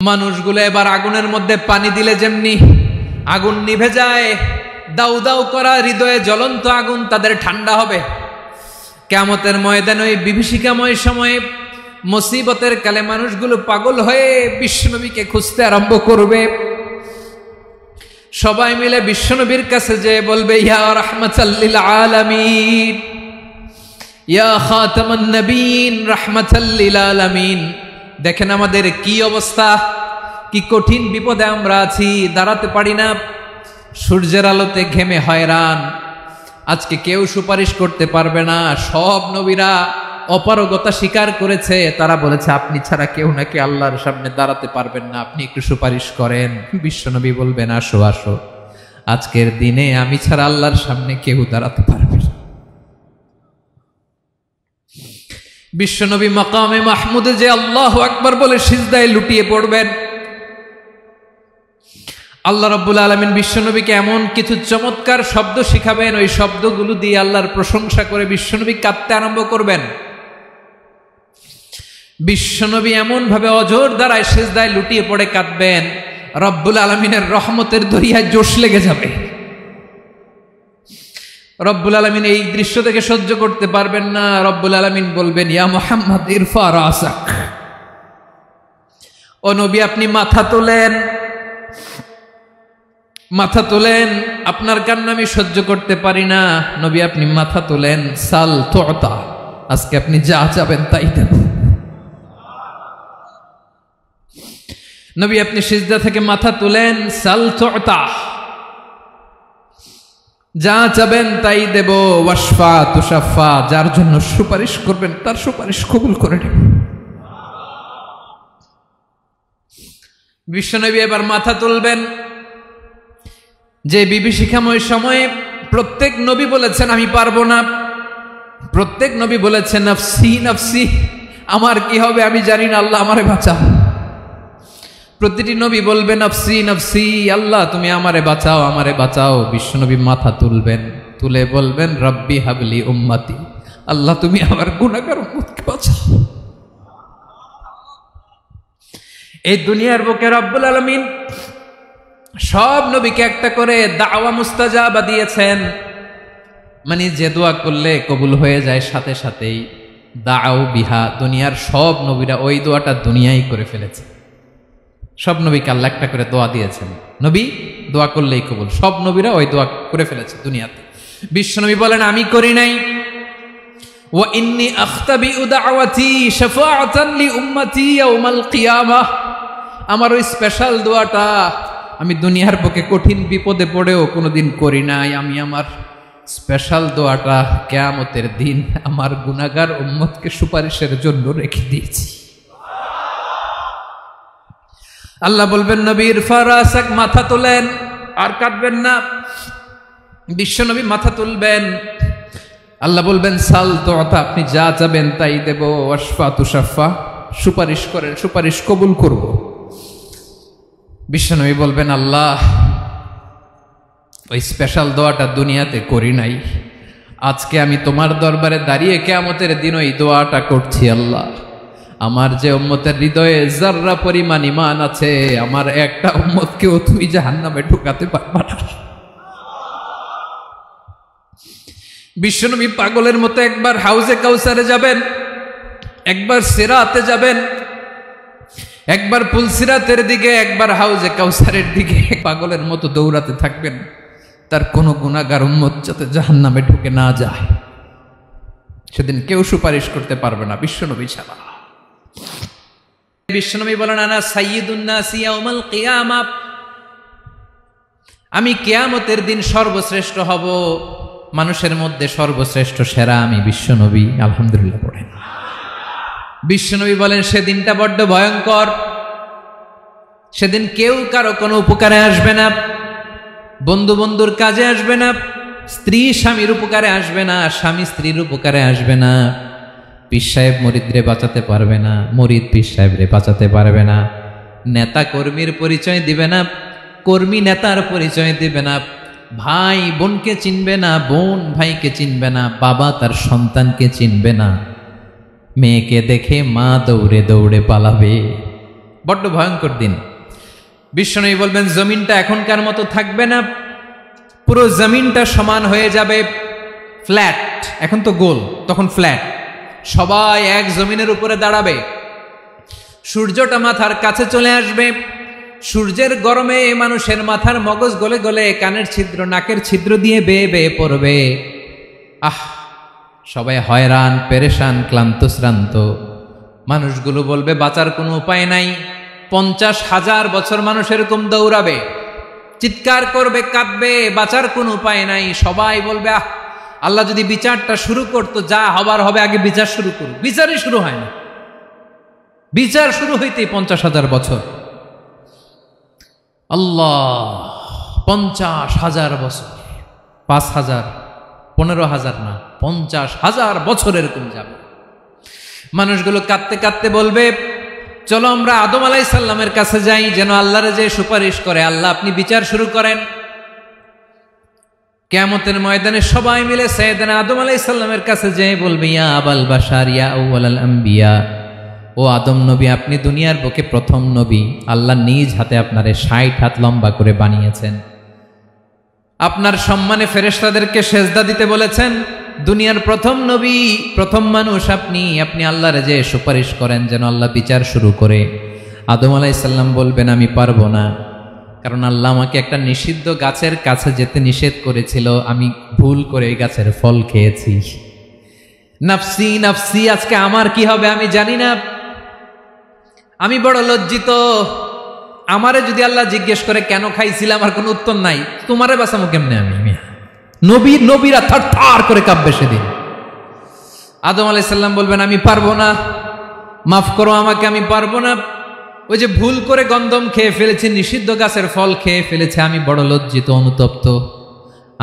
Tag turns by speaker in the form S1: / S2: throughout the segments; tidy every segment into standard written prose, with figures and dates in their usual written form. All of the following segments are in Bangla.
S1: মানুষগুলো এবার আগুনের মধ্যে পানি দিলে যেমনি আগুন নিভে যায়, দাউ দাউ করা হৃদয়ে জ্বলন্ত আগুন তাদের ঠান্ডা হবে। কিয়ামতের ময়দানে ওই বিভীষিকাময় সময়ে মুসিবতের কালে মানুষগুলো পাগল হয়ে বিশ্বনবীকে খুঁজতে আরম্ভ করবে। সবাই মিলে বিশ্বনবীর কাছে যেয়ে বলবে, ইয়া রাহমাতাল লিল আলামিন, ইয়া খাতামান নবীন, রাহমাতাল লিল আলামিন। দেখেন আমাদের কি অবস্থা, কি কঠিন বিপদে আমরা আছি, দাঁড়াতে পারি না, সূর্যের আলোতে ঘেমে হয়রান। আজকে কেউ সুপারিশ করতে পারবে না। সব নবীরা অপারগতা স্বীকার করেছে, তারা বলেছে আপনি ছাড়া কেউ নাকি আল্লাহর সামনে দাঁড়াতে পারবেন না, আপনি একটু সুপারিশ করেন। বিশ্বনবী বলবেন, আসো আসো, আজকের দিনে আমি ছাড়া আল্লাহর সামনে কেউ দাঁড়াতে পারবে না। বিশ্বনবী মাকামে মাহমুদে যে আল্লাহু আকবার বলে সিজদায় লুটিয়ে পড়বেন। আল্লাহ রাব্বুল আলামিন বিশ্বনবীকে এমন কিছু চমৎকার শব্দ শিখাবেন, ওই শব্দগুলো দিয়ে আল্লাহর প্রশংসা করে বিশ্বনবী কাঁদতে আরম্ভ করবেন। বিশ্বনবী এমন ভাবে অজর দ্বারায় সিজদায় লুটিয়ে পড়ে কাঁদবেন, রব্বুল আলামিনের রহমতের দরিয়ায় জোশ লেগে যাবে। রব্বুল আলামিন এই দৃশ্য থেকে সহ্য করতে পারবেন না। রব্বুল আলামিন বলবেন, ইয়া মুহাম্মদ ইরফা রাসাক, ও নবী আপনি মাথা তোলেন, মাথা তোলেন, আপনার কান্না আমি সহ্য করতে পারি না। নবী আপনি মাথা তোলেন, সাল তুতা, আজকে আপনি যা চাবেন তাই দেব। নবী আপনি সিজদা থেকে মাথা তুলেন, সাল তুতা, যা চাবেন তাই দেব। ওয়াশফা তুশাফা, যার জন্য সুপারিশ করবেন তার সুপারিশ কবুল করে নেব। বিশ্বনবী এবার মাথা তুলবেন। যে বিভীষিকাময় সময়ে প্রত্যেক নবী বলেছেন আমি পারবো না, প্রত্যেক নবী বলেছেন নফসি নফসি, আমার কি হবে আমি জানি না, আল্লাহ আমারে বাঁচাও। প্রতিটি নবী বলবেন নফসি নফসি, আল্লাহ তুমি আমারে বাঁচাও, আমারে বাঁচাও। বিশ্বনবী মাথা তুলবেন, তুলে বলবেন রব্বি হাবলি উম্মতি, আল্লাহ তুমি আমার গুনাহগার উম্মতকে বাঁচাও। এই দুনিয়ার বুকে রব্বুল আলামিন সব নবীকে একটা করে দাওয়া মুস্তাজাবা দিয়েছেন, মানে যে দোয়া করলে কবুল হয়ে যায় সাথে সাথেই। দাও বিহা, দুনিয়ার সব নবীরা ওই দোয়াটা দুনিয়ায় করে ফেলেছে। সব নবীকে আল্লাহ একটা করে দোয়া দিয়েছেন, নবী দোয়া করলেই কবুল। সব নবীরা ওই দোয়া করে ফেলেছে দুনিয়াতে। বিশ্বনবী বলেন আমি করি নাই। ওয়া ইন্নী আখতাবিউ দাওয়াতি শাফাআতান লি উম্মতি ইয়াউমাল কিয়ামাহ, আমার ওই স্পেশাল দোয়াটা আমি দুনিয়ার বুকে কঠিন বিপদে পড়েও কোনোদিন করি নাই। আমি আমার স্পেশাল দোয়াটা কিয়ামতের দিন আমার গুনাহগার উম্মতকে সুপারিশের জন্য রেখে দিয়েছি। আল্লাহ বলবেন নবী ইরফা রাসাক, মাথা তোলেন, আর কাঁদবেন না। বিশ্বনবী মাথা তুলবেন, আল্লাহ বলবেন সাল তুতা, আপনি যা চাবেন তাই দেব। ওয়াশফা তুশাফা, সুপারিশ করেন, সুপারিশ কবুল করব। বিশ্বনবী বলবেন আল্লাহ ওই স্পেশাল দোয়াটা দুনিয়াতে করি নাই, আজকে আমি তোমার দরবারে দাঁড়িয়ে কিয়ামতের দিন ওই দোয়াটা করছি। আল্লাহ আমার যে উম্মতের হৃদয়ে যাররা পরিমাণ ঈমান আছে, আমার একটা উম্মতকেও তুমি জাহান্নামে ঢুকাতে পারবা না। বিশ্বনবী পাগলের মতো একবার হাউজে কাউসারে যাবেন, একবার সিরাতে যাবেন, একবার পুলসিরাতের দিকে, একবার হাউজে কাউসারের দিকে, পাগলের মতো দৌড়াতে থাকবেন, তার কোনো গুনাহগার উম্মত যাতে জাহান্নামে ঢুকে না যায়। সেদিন কেউ সুপারিশ করতে পারবে না বিশ্বনবী ছাড়া। বিশ্বনবী বলেন আনা সাইয়্যিদুন নাসি ইয়াউমাল কিয়ামাহ, আমি কিয়ামতের দিন সর্বশ্রেষ্ঠ হব, মানুষের মধ্যে সর্বশ্রেষ্ঠ সেরা আমি বিশ্বনবী। আলহামদুলিল্লাহ পড়েন। বিশ্বনবী বলেন সেদিনটা বড্ড ভয়ঙ্কর, সেদিন কেউ কারো কোনো উপকারে আসবে না, বন্ধু বন্ধুর কাজে আসবে না, স্ত্রী স্বামীর উপকারে আসবে না, স্বামী স্ত্রীর উপকারে আসবে না, পীর সাহেব মুরিদরে বাঁচাতে পারবে না, মুরিদ পীর সাহেবরে বাঁচাতে পারবে না, নেতা কর্মীর পরিচয় দিবে না, কর্মী নেতার পরিচয় দিবে না, ভাই বোনকে চিনবে না, বোন ভাইকে চিনবে না, বাবা তার সন্তানকে চিনবে না, মেয়েকে দেখে মা দৌড়ে দৌড়ে পালাবে, বড্ড ভয়ঙ্কর দিন। বিশ্বনবী বলবেন জমিনটা এখনকার মতো থাকবে না, পুরো জমিনটা সমান হয়ে যাবে, ফ্ল্যাট। এখন তো গোল, তখন ফ্ল্যাট। সবাই এক জমিনের উপরে দাঁড়াবে, সূর্যটা মাথার কাছে চলে আসবে, সূর্যের গরমে মানুষের মাথার মগজ গলে গলে কানের ছিদ্র নাকের ছিদ্র দিয়ে বেয়ে বেয়ে পড়বে। সবাই হয়রান, পেরেশান, ক্লান্ত শ্রান্ত। মানুষগুলো বলবে বাঁচার কোনো উপায় নাই। 50,000 বছর মানুষ এরকম দৌড়াবে, চিৎকার করবে, কাঁদবে, বাঁচার কোনো উপায় নাই। সবাই বলবে আল্লাহ যদি বিচারটা শুরু করতো, যা হবার হবে, আগে বিচার শুরু করুক। বিচারই শুরু হয় না, বিচার শুরু হইতেই 50,000 বছর। আল্লাহ, 50,000 বছর, 5,000, 15,000 না, 50,000 বছর এরকম যাবে। মানুষগুলো কাঁদতে কাঁদতে বলবে চলো আমরা আদম আলাইহিস সালামের কাছে যাই, যেন আল্লাহরে যে সুপারিশ করে, আল্লাহ আপনি বিচার শুরু করেন। কিয়ামতের ময়দানে সবাই মিলে সাইয়েদনা আদম আলাইহিস সালামের কাছে যেয়ে বলবে ইয়া আবাল বাশার ইয়া আউয়ালাল আম্বিয়া, ও আদম নবী, আপনি দুনিয়ার বুকে প্রথম নবী। আল্লাহ নিজ হাতে আপনারে 60 হাত লম্বা করে বানিয়েছেন, আপনার সম্মানে ফেরেশতাদেরকে সেজদা দিতে বলেছেন। দুনিয়ার প্রথম নবী, প্রথম মানুষ আপনি। আপনি আল্লাহরে যে সুপারিশ করেন যেন আল্লাহ বিচার শুরু করে। আদম আলাইহিস সালাম বলবেন আমি পারবো না, কারণ আল্লাহ আমাকে একটা নিষিদ্ধ গাছের কাছে যেতে নিষেধ করেছিল, আমি ভুল করে এই গাছের ফল খেয়েছি। নাফসি নাফসি, আজকে আমার কি হবে আমি জানি না, আমি বড় লজ্জিত। আমারে যদি আল্লাহ জিজ্ঞেস করে কেন খাইছিলাম, আমার কোনো উত্তর নাই। তোমারে বাঁচামো কেমনে আমি? নবীরা থার থার করে কাঁপবে সেদিন। আদম আলাইহিস সালাম বলবেন আমি পারবো না, মাফ করো আমাকে, আমি পারবো না। ওই যে ভুল করে গন্ধম খেয়ে ফেলেছি, নিষিদ্ধ গাছের ফল খেয়ে ফেলেছে, আমি বড় লজ্জিত, অনুতপ্ত,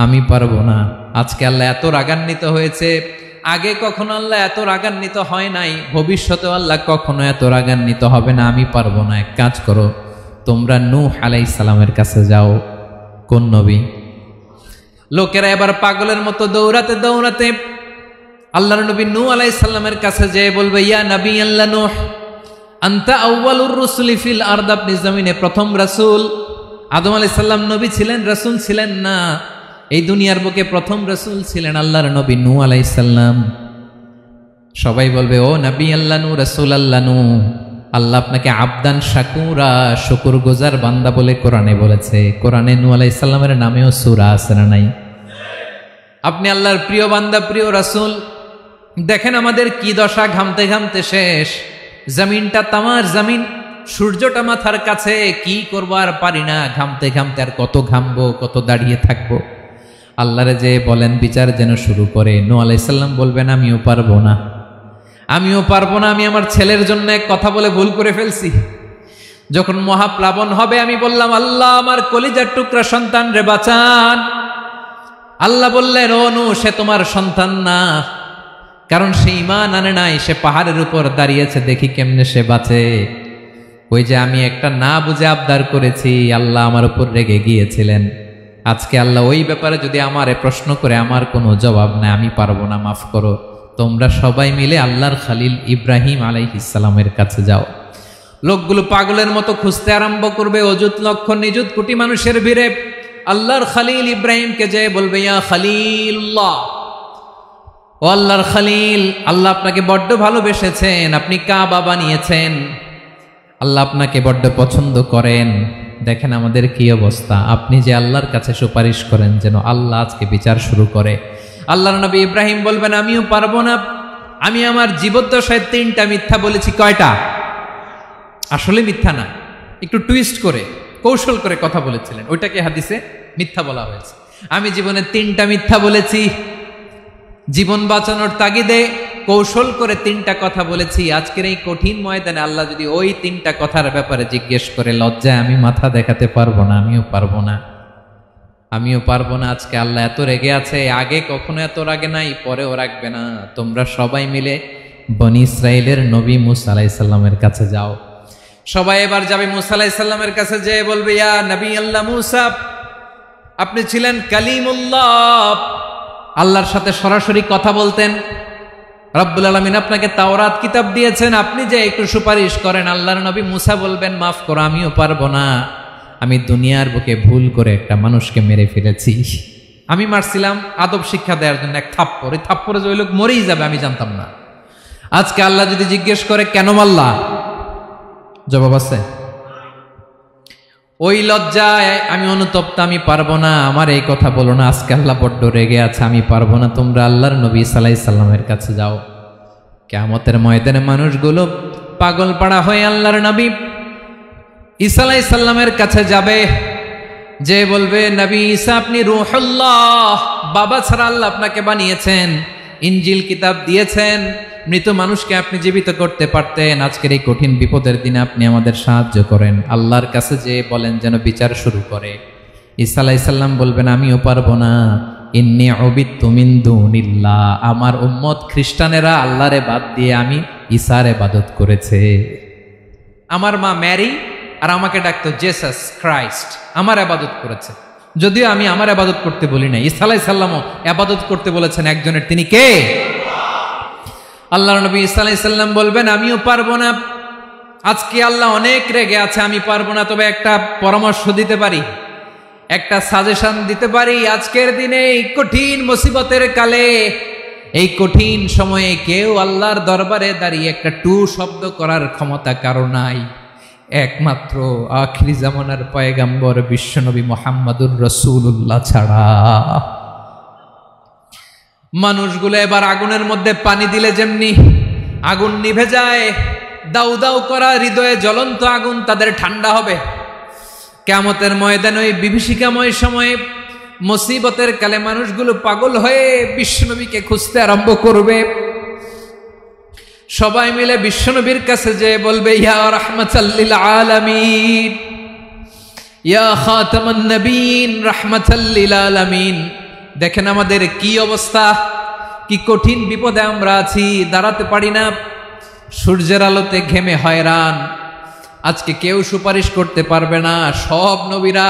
S1: আমি পারবো না। আজকে আল্লাহ এত রাগান্বিত হয়েছে, আগে কখনো আল্লাহ এত রাগান্বিত হয় নাই, ভবিষ্যতেও আল্লাহ কখনো এত রাগান্বিত হবে না। আমি পারবো না। এক কাজ করো, তোমরা নূহ আলাইহিস সালামের কাছে যাও। কোন নবী? লোকেরা এবার পাগলের মতো দৌড়াতে দৌড়াতে আল্লাহর নবী নূহ আলাইহিস সালামের কাছে যেয়ে বলবে ইয়া নবী আল্লাহ নূহ, আনতা আউয়ালুর রুসুলি ফিল আরদ, আপনি জমিনে প্রথম রাসূল। আদম আলাইহিস সালাম নবী ছিলেন, রাসূল ছিলেন না। এই দুনিয়ার বুকে প্রথম রাসূল ছিলেন আল্লাহর নবী নূহ আলাইহিস সালাম। সবাই বলবে ও নবী আল্লাহ নূহ, রাসূল আল্লাহ নূহ, আল্লাহ আপনাকে আবদান শাকুরা, শুকরগুজার বান্দা বলে কোরআনে বলেছে। কোরআনে নূহ আলাইহিস সালামের নামেও সূরা আছে না নাই? আপনি আল্লাহর প্রিয় বান্দা, প্রিয় রাসূল। দেখেন আমাদের কি দশা, ঘামতে ঘামতে শেষ। জমিনটা তামার জমিন, সূর্যটা মাথার কাছে, কি করবো আর পারি না, ঘামতে ঘামতে আর কত ঘামবো, কত দাঁড়িয়ে থাকবো। আল্লাহরে যে বলেন বিচার যেন শুরু করে। নূহ আলাইহিস সালাম বলবেন আমিও পারবো না, আমিও পারবো না। আমি আমার ছেলের জন্য এক কথা বলে ভুল করে ফেলছি। যখন মহাপ্লাবন হবে আমি বললাম আল্লাহ আমার কলিজার টুকরা সন্তান রে বাঁচান। আল্লাহ বললেন ও নূহ, সে তোমার সন্তান না, কারণ সে ঈমান আনে নাই, সে পাহাড়ের উপর দাঁড়িয়েছে, দেখি কেমনে সে বাঁচে। ওই যে আমি একটা না বুঝে আবদার করেছি, আল্লাহ আমার উপর রেগে গিয়েছিলেন। আজকে আল্লাহ ওই ব্যাপারে যদি আমারে প্রশ্ন করে, আমার কোনো জবাব নাই, আমি পারবো না, মাফ করো। তোমরা সবাই মিলে আল্লাহর খালিল ইব্রাহিম আলাইহিস সালামের কাছে যাও। লোকগুলো পাগলের মতো খুঁজতে আরম্ভ করবে, অযুত লক্ষ নিযুত কোটি মানুষের ভিড়ে আল্লাহর খালিল ইব্রাহিমকে যে বলবে ইয়া খালিলুল্লাহ, ও আল্লাহর খালিল, আল্লাহ আপনাকে বড্ড ভালোবেসেছেন, আপনি কাবা বানিয়েছেন, আল্লাহ আপনাকে বড্ড পছন্দ করেন। দেখেন আমাদের কি অবস্থা। আপনি যে আল্লাহর কাছে সুপারিশ করেন যেন আল্লাহ আজকে বিচার শুরু করে। আল্লাহর নবী ইব্রাহিম বলবেন আমিও পারবো না, আমি আমার জীবদ্দশায় 3টা মিথ্যা বলেছি। কয়টা? আসলে মিথ্যা না, একটু টুইস্ট করে কৌশল করে কথা বলেছিলেন, ওইটাকে হাদিসে মিথ্যা বলা হয়েছে। আমি জীবনে 3টা মিথ্যা বলেছি, জীবন বাঁচানোর তাগিদে কৌশল করে 3টা কথা বলেছি। আজকের এই কঠিন ময়দানে আল্লাহ যদি ওই 3টা কথার ব্যাপারে জিজ্ঞেস করে, লজ্জায় আমি মাথা দেখাতে পারবো না, আমিও পারবো না, আমিও পারবো না। আজকে আল্লাহ এত রেগে আছে, আগে কখনো এত রাগে নাই, পরেও রাখবে না। তোমরা সবাই মিলে বনি ইসরাইলের নবী মূসা আলাইহিস সালামের কাছে যাও। সবাই এবার যাবে মূসা আলাইহিস সালামের কাছে, যেয়ে বলবে ইয়া নবী আল্লাহ মূসা, আপনি ছিলেন কালিমুল্লাহ, আল্লাহর সাথে সরাসরি কথা বলতেন। রব্বুল আলামিন আপনাকে তাওরাত কিতাব দিয়েছেন, আপনি যে একটু সুপারিশ করেন। আল্লাহর নবী মুসা বলবেন, মাফ করো, আমিও পারবো না, আমি দুনিয়ার বুকে ভুল করে একটা মানুষকে মেরে ফেলেছি। আমি মারছিলাম আদব শিক্ষা দেওয়ার জন্য এক থাপ্পড়, এই থাপ্পড়ে যে ওই লোক মরেই যাবে আমি জানতাম না। আজকে আল্লাহ যদি জিজ্ঞেস করে কেন মারলা, জবাব আছে? ওই লজ্জায় আমি অনুতপ্ত, আমি পারবো না, আমার এই কথা বলো না। আজকে আল্লাহ বড্ড রেগে আছে, আমি পারবো না, তোমরা আল্লাহর নবী ঈসা আলাইহিস সালামের কাছে যাও। কিয়ামতের ময়দানে মানুষগুলো পাগল পাড়া হয়ে আল্লাহর নবী ঈসা আলাইহিস সালামের কাছে যাবে, যে বলবে, নবী ঈসা আপনি রূহুল্লাহ, বাবা ছাড়া আল্লাহ আপনাকে বানিয়েছেন, ইনজিল কিতাব দিয়েছেন, মৃত মানুষকে আপনি জীবিত করতে পারতেন, আজকের এই কঠিন বিপদের দিনে আপনি আমাদের সাহায্য করেন। আল্লাহর কাছে যে বলেন যেন বিচার শুরু করে। ঈসা আলাইহিস সালাম বলবেন, আমিও পারবো না, ইন্নী উবিদতু মিন দুনিল্লাহ, আমার উম্মত খ্রিস্টানেরা আল্লাহরে বাদ দিয়ে আমি ঈসার ইবাদত করেছে। আমার মা ম্যারি আর আমাকে ডাকতো জেসাস ক্রাইস্ট, আমার ইবাদত করেছে, যদিও আমি আমার ইবাদত করতে বলি না। ঈসা আলাইহিস সালামও ইবাদত করতে বলেছেন একজনের, তিনি কে? আল্লাহর নবী ঈসা আলাইহিস সালাম বলবেন, আমিও পারবো না, আজকে আল্লাহ অনেক রেগে আছে, আমি পারবো না, তবে একটা পরামর্শ দিতে পারি, একটা সাজেশন দিতে পারি। আজকের দিনে এই কঠিন মুসিবতের কালে, এই কঠিন সময়ে কেউ আল্লাহর দরবারে দাঁড়িয়ে একটা টু শব্দ করার ক্ষমতা কারো নাই, একমাত্র আখিরি জামানার পয়গাম্বর বিশ্বনবী মুহাম্মদুর রাসূলুল্লাহ ছাড়া। মানুষগুলো এবার আগুনের মধ্যে পানি দিলে যেমনি আগুন নিভে যায়, দাউ দাউ করা হৃদয়ে জ্বলন্ত আগুন তাদের ঠান্ডা হবে। কিয়ামতের ময়দানে ওই বিভীষিকাময় সময়ে মুসিবতের কালে মানুষগুলো পাগল হয়ে বিশ্বনবীকে খুঁজতে আরম্ভ করবে। সবাই মিলে বিশ্বনবীর কাছে যে বলবে, ইয়া রাহমাতাল লিল আলামিন, ইয়া খাতামান নবীন, রাহমাতাল লিল আলামিন। দেখেন আমাদের কি অবস্থা, কি কঠিন বিপদে আমরা আছি, দাঁড়াতে পারি না, সূর্যের আলোতে ঘেমে হয়রান। আজকে কেউ সুপারিশ করতে পারবে না। সব নবীরা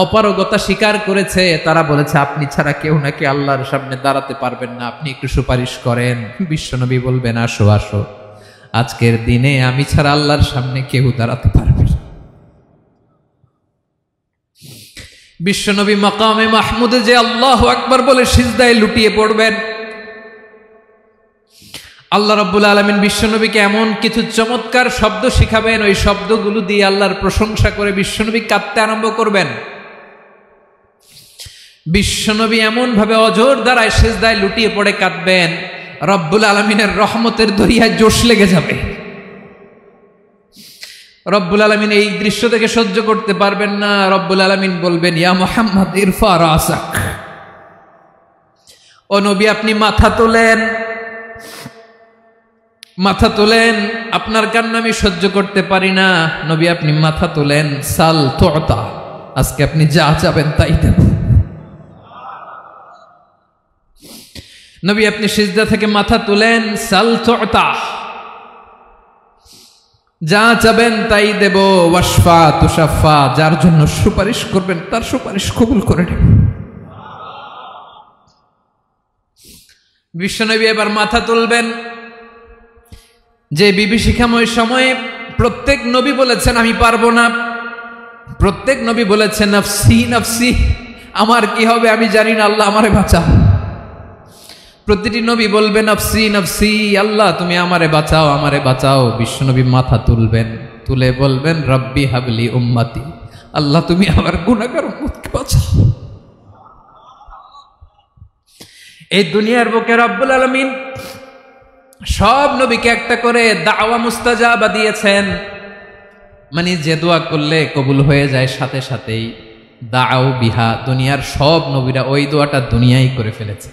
S1: অপারগতা স্বীকার করেছে, তারা বলেছে আপনি ছাড়া কেউ নাকি আল্লাহর সামনে দাঁড়াতে পারবেন না, আপনি একটু সুপারিশ করেন। বিশ্বনবী বলবেন, আসো আসো, আজকের দিনে আমি ছাড়া আল্লাহর সামনে কেউ দাঁড়াতে পারবে না। বিশ্বনবী মাকামে মাহমুদে যে আল্লাহু আকবার বলে সিজদায় লুটিয়ে পড়বেন। আল্লাহ রাব্বুল আলামিন বিশ্বনবীকে এমন কিছু চমৎকার শব্দ শিখাবেন, ওই শব্দগুলো দিয়ে আল্লাহর প্রশংসা করে বিশ্বনবী কাঁদতে আরম্ভ করবেন। বিশ্বনবী এমন ভাবে অজর দ্বারায় সিজদায় লুটিয়ে পড়ে কাঁদবেন, রব্বুল আলামিনের রহমতের দরিয়ায় জোশ লেগে যাবে। রব্বুল আলামিন এই দৃশ্য থেকে সহ্য করতে পারবেন না। রব্বুল আলামিন বলবেন, ইয়া মুহাম্মদ ইরফা রাসাক, ও নবী আপনি মাথা তোলেন, মাথা তোলেন, আপনার কান্না আমি সহ্য করতে পারি না। নবী আপনি মাথা তোলেন, সাল তুতা, আজকে আপনি যা চাবেন তাই দেব। নবী আপনি সিজদা থেকে মাথা তুলেন, সাল তুতা, যা চাবেন তাই দেব। ওয়াশফা তুশাফা, যার জন্য সুপারিশ করবেন তার সুপারিশ কবুল করে নেব। বিশ্বনবী এবার মাথা তুলবেন। যে বিভীষিকাময় সময়ে প্রত্যেক নবী বলেছেন আমি পারবো না, প্রত্যেক নবী বলেছেন নফসি নফসি, আমার কি হবে আমি জানি না, আল্লাহ আমারে বাঁচাও। প্রতিটি নবী বলবেন নফসি নফসি, আল্লাহ তুমি আমারে বাঁচাও, আমারে বাঁচাও। বিশ্বনবী মাথা তুলবেন, তুলে বলবেন রব্বি হাবলি উম্মতি, আল্লাহ তুমি আমার গুনাহগার উম্মতকে বাঁচাও। এই দুনিয়ার বুকে রব্বুল আলামিন সব নবীকে একটা করে দাওয়া মুস্তাজাবা দিয়েছেন, মানে যে দোয়া করলে কবুল হয়ে যায় সাথে সাথেই। দাও বিহা, দুনিয়ার সব নবীরা ওই দোয়াটা দুনিয়ায় করে ফেলেছে।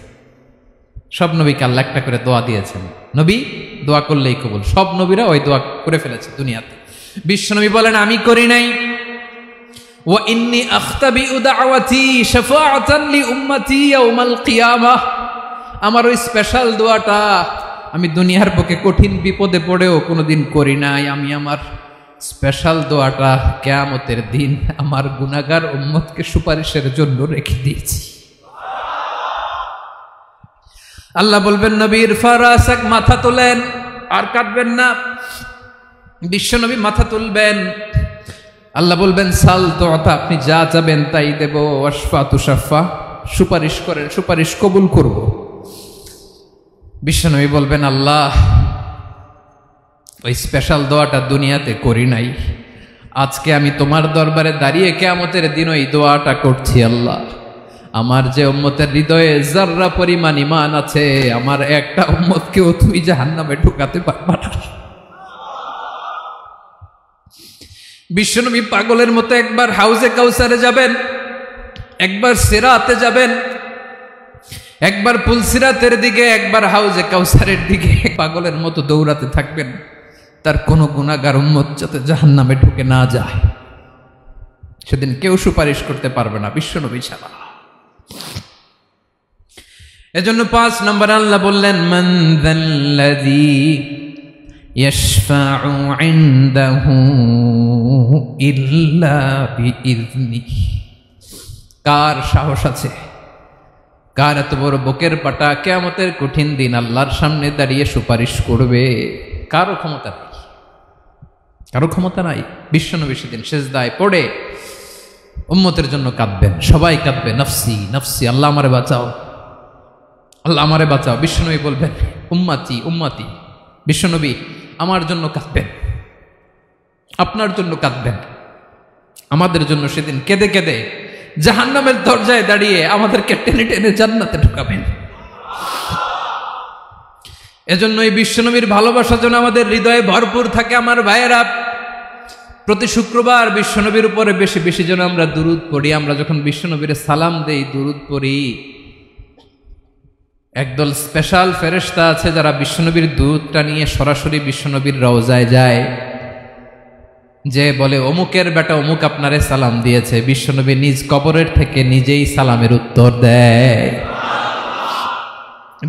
S1: সব নবীকে আল্লাহ একটা করে দোয়া দিয়েছেন, নবী দোয়া করলেই কবুল, সব নবীরা ওই দোয়া করে ফেলেছে দুনিয়াতে। বিশ্বনবী বলেন আমি করি নাই। ওয়া ইন্নী আখতাবিউ দাওয়াতি শাফাআতান লি উম্মতি ইয়াউমাল কিয়ামাহ, আমার ওই স্পেশাল দোয়াটা আমি দুনিয়ার বুকে কঠিন বিপদে পড়েও কোনোদিন করি নাই। আমি আমার স্পেশাল দোয়াটা কিয়ামতের দিন আমার গুনাহগার উম্মতকে সুপারিশের জন্য রেখে দিয়েছি। আল্লাহ বলবেন নবীর ফারাসাক, মাথা তোলেন, আর কাটবেন না। বিশ্ব নবী মাথা তুলবেন। আল্লাহ বলবেন সাল তো, আপনি যা চাবেন তাই দেব। ওয়াশফা তুশাফা, সুপারিশ করেন, সুপারিশ কবুল করব। বিশ্ব নবী বলবেন আল্লাহ, ওই স্পেশাল দোয়াটা দুনিয়াতে করি নাই, আজকে আমি তোমার দরবারে দাঁড়িয়ে কিয়ামতের দিন ওই দোয়াটা করছি। আল্লাহ, আমার যে উম্মতের হৃদয়ে যাররা পরিমাণ ঈমান আছে, আমার একটা উম্মতকেও তুই জাহান্নামে ঢুকাতে পারবা না। বিশ্বনবী পাগলের মতো একবার হাউজে কাউসারে যাবেন, একবার সিরাতে যাবেন, একবার পুলসিরাতের দিকে, একবার হাউজে কাউসারের দিকে পাগলের মতো দৌড়াতে থাকবেন। তার কোনো গুনাহগার উম্মত যাতে জাহান্নামে ঢুকে না যায়, সেদিন কেউ সুপারিশ করতে পারবে না বিশ্বনবী ছাড়া। এজন্য 5 নম্বর আল্লাহ বললেন মান যাল্লাযী ইয়াশফাউ ইনদাহু ইল্লা বিইযনিহি। কার সাহস আছে, কার এত বড় বুকের পাটা কিয়ামতের কঠিন দিন আল্লাহর সামনে দাঁড়িয়ে সুপারিশ করবে? কারো ক্ষমতা নেই, কারো ক্ষমতা নাই। বিশ্বনবী সেদিন সিজদায় পড়ে উম্মতের জন্য কাঁদবেন, সবাই কাঁদবে, নফসি নফসি, আল্লাহ আমারে বাঁচাও, আল্লাহ আমারে বাঁচাও। বিশ্বনবী বলবেন উম্মতি উম্মতি। বিশ্বনবী আমার জন্য কাঁদবেন, আপনার জন্য কাঁদবেন, আমাদের জন্য সেদিন কেঁদে কেঁদে জাহান্নামের দরজায় দাঁড়িয়ে আমাদেরকে টেনে টেনে জান্নাতে ঢুকাবেন। এজন্য এই বিশ্বনবীর ভালোবাসা যেন আমাদের হৃদয়ে ভরপুর থাকে। আমার ভাইয়েরা, প্রতি শুক্রবার বিশ্বনবীর উপরে বেশি বেশি যেন আমরা দুরূদ পড়ি। আমরা যখন বিশ্বনবীর সালাম দেই, দুরূদ পড়ি, একদল স্পেশাল ফেরেশতা আছে যারা বিশ্বনবীর দুরূদটা নিয়ে সরাসরি বিশ্বনবীর রওজায় যায়, যে বলে অমুকের বেটা অমুক আপনারে সালাম দিয়েছে। বিশ্বনবী নিজ কবরের থেকে নিজেই সালামের উত্তর দেয়।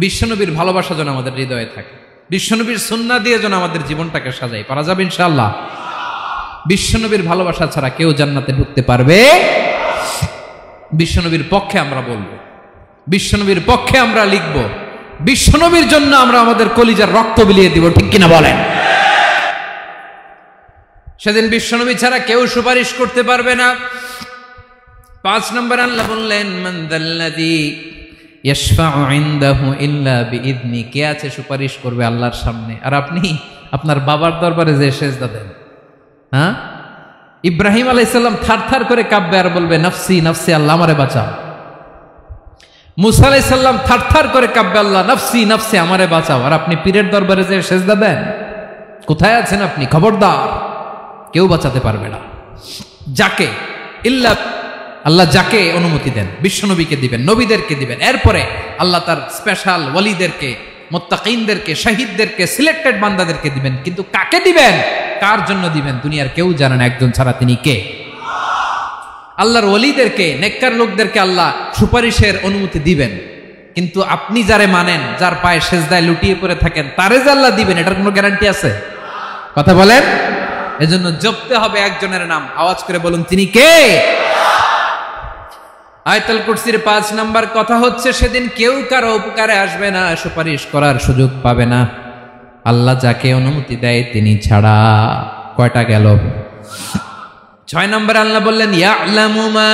S1: বিশ্বনবীর ভালোবাসা যেন আমাদের হৃদয়ে থাকে, বিশ্বনবীর সুন্নাহ দিয়ে যেন আমাদের জীবনটাকে সাজাই। পারা যাবে ইনশাআল্লাহ। বিশ্বনবীর ভালোবাসা ছাড়া কেউ জান্নাতে ঢুকতে পারবে? বিশ্বনবীর পক্ষে আমরা বলবো, বিশ্বনবীর পক্ষে আমরা লিখব, বিশ্বনবীর জন্য আমরা আমাদের কলিজার রক্ত বিলিয়ে দিব, ঠিক কিনা বলেন? সেদিন বিশ্বনবী ছাড়া কেউ সুপারিশ করতে পারবে না। 5 নম্বর আল্লাহ বললেন মান যাল্লাযী ইয়াশফাউ ইনদাহু ইল্লা বিইযনি। কে আছে সুপারিশ করবে আল্লাহর সামনে? আর আপনি আপনার বাবার দরবারে যে সেজদা দেন, হ্যাঁ, ইব্রাহিম আলাইহিস সালাম থারথার করে কাঁপবে আর বলবে নফসি নফসি, আল্লাহ আমারে বাঁচাও। মুসা আলাইহিস সালাম থারথার করে কাঁপবে, আল্লাহ নফসি নফসি, আমারে বাঁচাও। আর আপনি পীরের দরবারে যে সেজদা দেন, কোথায় আছেন আপনি? খবরদার, কেউ বাঁচাতে পারবে না। যাকে ইল্লা আল্লাহ যাকে অনুমতি দেন, বিশ্বনবীকে দিবেন, নবীদেরকে দিবেন, এরপরে আল্লাহ তার স্পেশাল ওয়ালিদেরকে, মুত্তাকিনদেরকে, শহীদদেরকে, সিলেক্টেড বান্দাদেরকে দিবেন। কিন্তু কাকে দিবেন, কার জন্য দিবেন, দুনিয়ার কেউ জানে না একজন ছাড়া, তিনি কে? আল্লাহর ওয়ালিদেরকে, নেককার লোকদেরকে আল্লাহ সুপারিশের অনুমতি দিবেন। কিন্তু আপনি যারে মানেন, যার পায়ে সেজদায় লুটিয়ে পড়ে থাকেন, তারে যে আল্লাহ দিবেন, এটার কোনো গ্যারান্টি আছে? কথা বলেন। এজন্য জপতে হবে একজনের নাম, আওয়াজ করে বলুন, তিনি কে? আয়াতুল কুরসির 5 নাম্বার কথা হচ্ছে সেদিন কেউ কারো উপকারে আসবে না, সুপারিশ করার সুযোগ পাবে না, আল্লাহ যাকে অনুমতি দেয় তিনি ছাড়া। কয়টা গেল? 6 নাম্বার আল্লাহ বললেন ইয়ালামু মা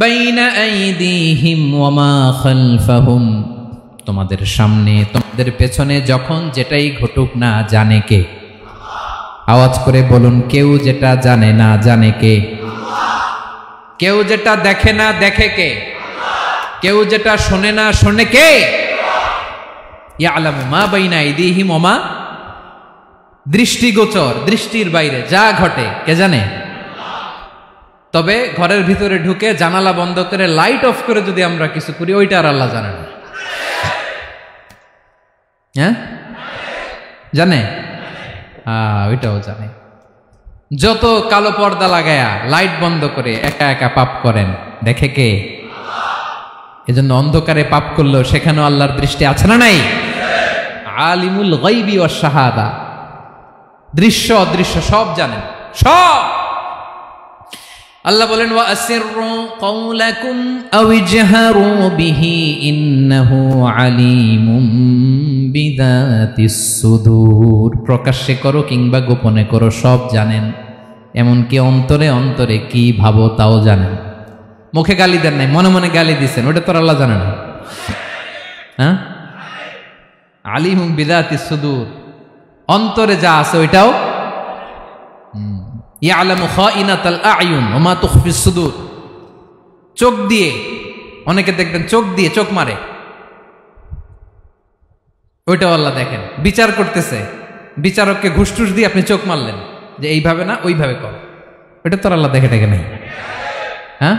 S1: বাইনা আইদিহিম ওয়া মা খালফাহুম। তোমাদের সামনে, তোমাদের পেছনে যখন যেটাই ঘটুক না জানে কে? আওয়াজ করে বলুন, কেউ যেটা জানে না জানে কে? কেউ যেটা দেখে না দেখে কে? কেউ যেটা শোনে না শোনে কে? ইয়ালামু মা বাইনা আইদিহিম ওয়া মা, দৃষ্টিগোচর, দৃষ্টির বাইরে যা ঘটে কে জানে? তবে ঘরের ভিতরে ঢুকে জানালা বন্ধ করে লাইট অফ করে যদি আমরা কিছু করি, ওইটা আর আল্লাহ জানে না। হ্যাঁ, জানে? ওইটাও জানে। যত কালো পর্দা লাগায়া লাইট বন্ধ করে একা একা পাপ করেন, দেখে কে? এজন্য অন্ধকারে পাপ করলেও সেখানেও আল্লাহর দৃষ্টি আছে না নাই? আলিমুল গায়বি ওয়াশ শাহাদা, দৃশ্য অদৃশ্য সব জানেন, সব। আল্লাহ বলেন ওয়া আসিররু কাওলাকুম আও ইজহারু বিহি ইন্নাহু আলিমুম বিযাতিস সুদূর। প্রকাশ্যে করো কিংবা গোপনে করো, সব জানেন, এমনকি অন্তরে অন্তরে কি ভাবো তাও জানেন। মুখে গালি দেন নাই, মনে মনে গালি দিচ্ছেন, ওটা তো আল্লাহ জানে না? হ্যাঁ, আলিমুম বিযাতিস সুদূর, অন্তরে যা আছে ওইটাও ইয়ালামু খাইনাতাল আয়ুন ওয়া মা তুখফিস সুদূর। চোখ দিয়ে, অনেকে দেখবেন চোখ দিয়ে চোখ মারে, ওইটাও আল্লাহ দেখেন। বিচার করতেছে, বিচারককে ঘুষ টুস দিয়ে আপনি চোখ মারলেন যে এইভাবে না ওইভাবে কর, ওইটা তো আল্লাহ দেখে দেখে নাই? হ্যাঁ,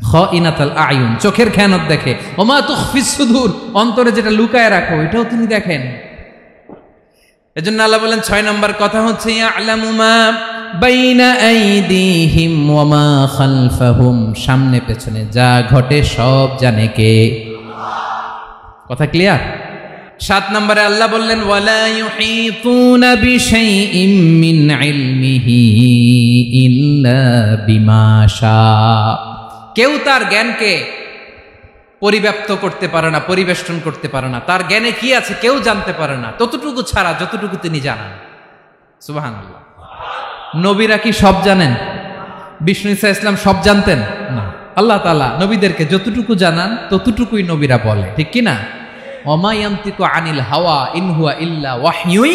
S1: খাইনাতাল আয়ুন, চোখের খেয়ানত দেখে। ওয়া মা তুখফিস সুদূর, অন্তরে যেটা লুকায় রাখো ওইটাও তিনি দেখেন। এজন্য আল্লাহ বলেন 6 নম্বর কথা হচ্ছে ইয়ালামু মা বাইনা আইদিহিম ওয়া মা খালফাহুম, সামনে পেছনে যা ঘটে সব জানে কে? কথা ক্লিয়ার? 7 নম্বরে আল্লাহ বললেন ওয়ালা ইউহিতুনা বিশাইইম মিন ইলমিহি ইল্লা বিমা শা। কেউ তার জ্ঞানকে পরিব্যাপ্ত করতে পারে না, পরিবেষ্টন করতে পারে না। তার জ্ঞানে কি আছে কেউ জানতে পারে না, ততটুকু ছাড়া যতটুকু তিনি জানান। সুবহানাল্লাহ। নবীরা কি সব জানেন? বিষ্ণু ঈসা ইসলাম সব জানতেন না। আল্লাহ তাআলা নবীদেরকে যতটুকু জানান ততটুকুই নবীরা বলে, ঠিক কি না? ওমা ইয়ানতিকু আনিল হাওয়া ইন হুয়া ইল্লা ওয়াহয়ুই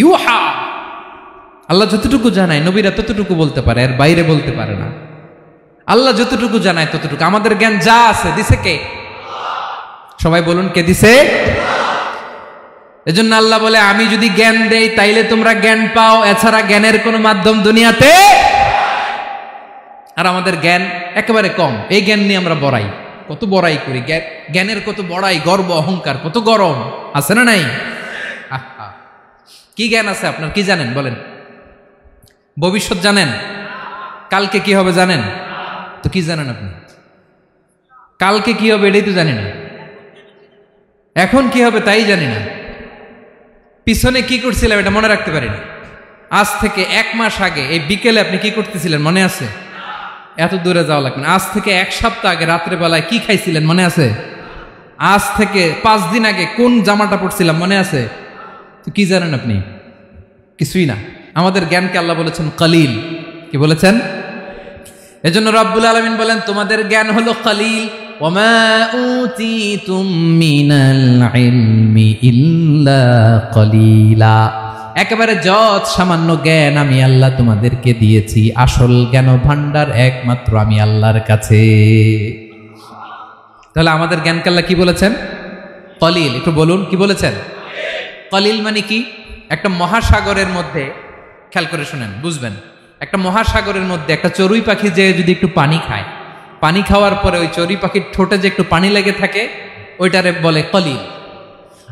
S1: ইউহা। আল্লাহ যতটুকু জানায় নবীরা ততটুকু বলতে পারে, এর বাইরে বলতে পারে না। আল্লাহ যতটুকু জানায় ততটুকু। আমাদের জ্ঞান যা আছে দিছে কে? সবাই বলুন, কে দিছে? এজন্য আল্লাহ বলে আমি যদি জ্ঞান দেই তাইলে তোমরা জ্ঞান পাও, এছাড়া জ্ঞানের কোনো মাধ্যম দুনিয়াতে। আর আমাদের জ্ঞান একেবারে কম, এই জ্ঞান নিয়ে আমরা বড়াই, কত বড়াই করি, জ্ঞানের কত বড়াই, গর্ব অহংকার, কত গরম আছে না নাই? কি জ্ঞান আছে আপনার? কি জানেন বলেন? ভবিষ্যৎ জানেন? কালকে কি হবে জানেন? তো কি জানেন আপনি? কালকে কি হবে এটাই তো জানি না, এখন কি হবে তাই জানি না, পিছনে কি করছিলাম এটা মনে রাখতে পারি না। আজ থেকে 1 মাস আগে এই বিকেলে আপনি কি করতেছিলেন মনে আছে? এত দূরে যাওয়া লাগবে না। আজ থেকে 1 সপ্তাহ আগে রাত্রে বেলায় কি খাইছিলেন মনে আছে? আজ থেকে 5 দিন আগে কোন জামাটা পরছিলাম মনে আছে? তো কি জানেন আপনি? কিছুই না। আমাদের জ্ঞানকে আল্লাহ বলেছেন কলিল। কি বলেছেন? এজন্য রব্বুল আলামিন বলেন তোমাদের জ্ঞান হলো কলিল। ওমা উতিতুম মিনাল ইলমি ইল্লা কলিলা। একেবারে যত সামান্য জ্ঞান আমি আল্লাহ তোমাদেরকে দিয়েছি, আসল জ্ঞান ভান্ডার একমাত্র আমি আল্লাহর কাছে। তাহলে আমাদের জ্ঞানকে আল্লাহ কি বলেছেন? কলিল। একটু বলুন কি বলেছেন? কলিল মানে কি? একটা মহাসাগরের মধ্যে, খেয়াল করে শুনেন বুঝবেন, একটা মহাসাগরের মধ্যে একটা চড়ুই পাখি যে যদি একটু পানি খায়, পানি খাওয়ার পরে ওই চড়ুই পাখির ঠোঁটে যে একটু পানি লেগে থাকে ওইটারে বলে কলিল।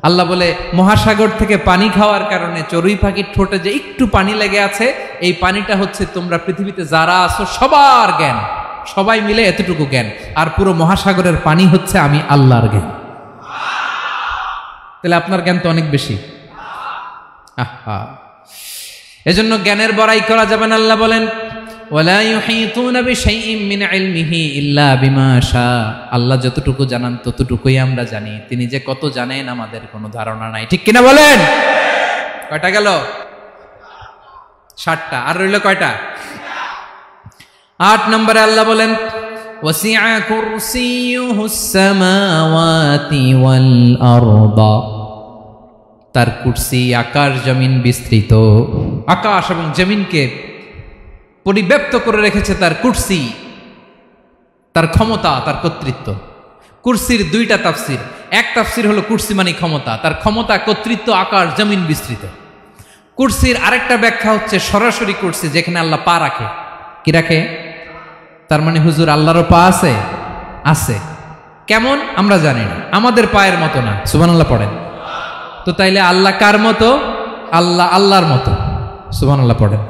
S1: আল্লাহ বলে মহাসাগর থেকে পানি খাওয়ার কারণে চড়ুই পাখির ঠোঁটে যে একটু পানি লেগে আছে, এই পানিটা হচ্ছে তোমরা পৃথিবীতে যারা আছো সবার জ্ঞান, সবাই মিলে এতটুকু জ্ঞান, আর পুরো মহাসাগরের পানি হচ্ছে আমি আল্লাহর জ্ঞান। তাহলে আপনার জ্ঞান তো অনেক বেশি। আহা, এজন্য জ্ঞানের বড়াই করা যাবে না। আল্লাহ বলেন ওয়ালা ইউহিতুনা বিশাইইম মিন ইলমিহি ইল্লা বিমা শা। আল্লাহ যতটুকু জানান ততটুকুই আমরা জানি, তিনি যে কত জানেন আমাদের কোনো ধারণা নাই, ঠিক কিনা বলেন? কয়টা গেল? 7টা। আর রইল কয়টা? 8 নম্বরে আল্লাহ বলেন ওয়াসিআ কুরসিয়ুহুস সামাওয়াতি ওয়াল আরদা। তার কুরসি আকাশ জমিন বিস্তৃত, আকাশ এবং জমিনকে পরিব্যাপ্ত করে রেখেছে তার কুরসি, তার ক্ষমতা, তার কর্তৃত্ব। কুরসির 2টা তাফসির। এক তাফসির হলো কুরসি মানে ক্ষমতা, তার ক্ষমতা, কর্তৃত্ব, আকাশ জমিন বিস্তৃত। কুরসির আরেকটা ব্যাখ্যা হচ্ছে সরাসরি কুরসি, যেখানে আল্লাহ পা রাখে। কি রাখে? তার মানে হুজুর আল্লাহরও পা আছে? আছে। কেমন আমরা জানি না, আমাদের পায়ের মতো না। সুবহানাল্লাহ পড়েন তো। তাইলে আল্লাহ কার মতো? আল্লাহ আল্লাহর মতো। সুবহানাল্লাহ পড়েন।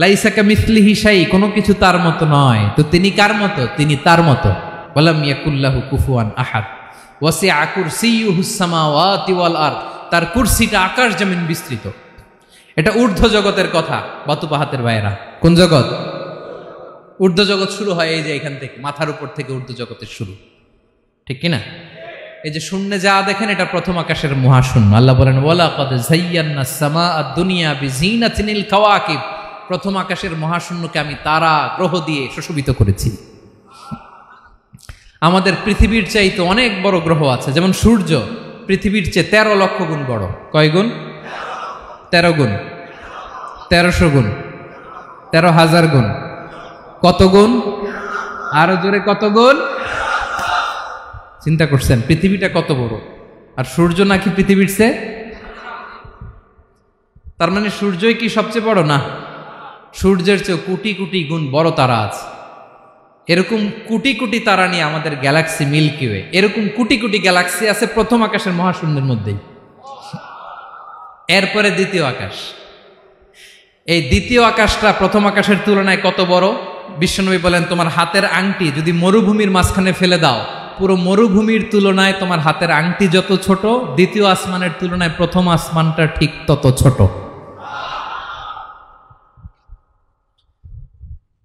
S1: লাইসা কামিসলিহি শাই, কোনো কিছু তার মতো নয়। তো তিনি কার মতো? তিনি তার মতো। ওয়ালাম ইয়াকুল্লাহু কুফুয়ান আহাদ। ওয়াসিআ কুরসিয়ুহুস সামাওয়াতি ওয়াল আরদ। তার কুরসিটা আকাশ জমিন বিস্তৃত। এটা ঊর্ধ্ব জগতের কথা। বাতুপাহাতের ভাইয়েরা, কোন জগৎ? ঊর্ধ্বজগৎ শুরু হয় এই যে এখান থেকে, মাথার উপর থেকে ঊর্ধ্বজগতের শুরু, ঠিক কিনা? এই যে শূন্যে যা দেখেন এটা প্রথম আকাশের মহাশূন্য। আল্লাহ বলেন ওয়ালাকাদ যায়্যানাস সামাআদ দুনিয়া বিজিনাতিল কাওয়াকিব, প্রথম আকাশের মহাশূন্যকে আমি তারা গ্রহ দিয়ে সুশোভিত করেছি। আমাদের পৃথিবীর চাইতে অনেক বড় গ্রহ আছে, যেমন সূর্য পৃথিবীর চেয়ে 13 লক্ষ গুণ বড়। কয় গুণ? 13 গুণ, 1300 গুণ, 13,000 গুণ। কত গুণ? আরো জোরে কত গুণ? চিন্তা করছেন পৃথিবীটা কত বড়, আর সূর্য নাকি পৃথিবীর চেয়ে? তার মানে সূর্যই কি সবচেয়ে বড়? না, সূর্যের চেয়ে কোটি কোটি গুণ বড় তারা আছে। এরকম কোটি কোটি তারা নিয়ে আমাদের গ্যালাক্সি মিল্কি ওয়ে, এরকম কোটি কোটি গ্যালাক্সি আছে প্রথম আকাশের মহাশূন্যের মধ্যেই। এরপরে দ্বিতীয় আকাশ। এই দ্বিতীয় আকাশটা প্রথম আকাশের তুলনায় কত বড়? বিশ্বনবী বলেন তোমার হাতের আংটি যদি মরুভূমির মাঝখানে ফেলে দাও, পুরো মরুভূমির তুলনায় তোমার হাতের আংটি যত ছোট, দ্বিতীয় আসমানের তুলনায় প্রথম আসমানটা ঠিক তত ছোট।